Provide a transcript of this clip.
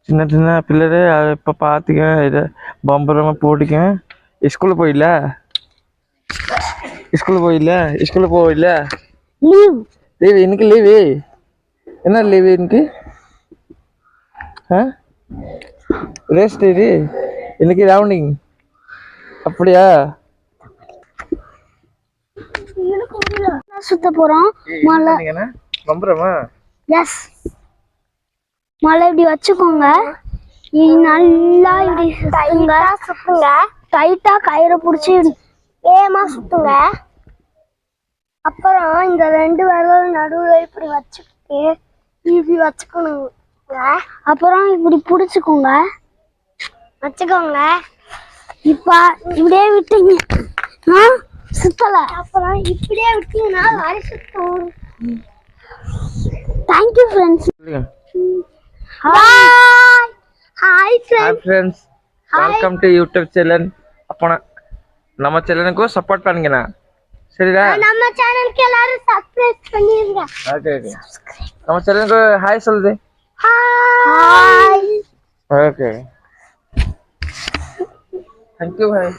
சின்ன சின்ன பிள்ளைரு இப்போ பார்த்துக்க இதை பம்பரமாக போட்டுக்க. ஸ்கூலில் போயிடல ஸ்கூலில் போயிடல லீவு இன்னைக்கு லீவு. என்ன லீவு இன்னைக்கு? ரெஸ்ட் இது இன்னைக்கு ரவுண்டிங். அப்படியா? சுத்த போறோம். மலை பம்பரமா? எஸ். மலை இப்படி வச்சுக்கோங்க. நல்லா இப்படி சுத்துங்க. டைட்டா கயிறை பிடிச்சி ஏமா சுத்துங்க. அப்புறம் இந்த 2 விரல் நடுவில் இப்படி வச்சுக்கிட்டு இப்படி வச்சுக்கணுங்க. அப்புறம் இப்படி பிடிச்சிக்கோங்க. இப்ப இப்படியே விட்டீங்க சுத்தல. அப்புறம் இப்படியே விட்டீங்கன்னா வரி சுத்தம். Thank you friends. Hi friends welcome to YouTube channel. अपना நம்ம சேனலுக்கு சப்போர்ட் பண்ணுங்கண்ணா. சரிடா? நம்ம சேனலுக்கு எல்லாரும் சப்ஸ்கிரைப் பண்ணிருங்க. ஓகே நம்ம சேனலுக்கு ஹாய் சொல்லுது. ஹாய். ஓகே. थैंक यू भाई.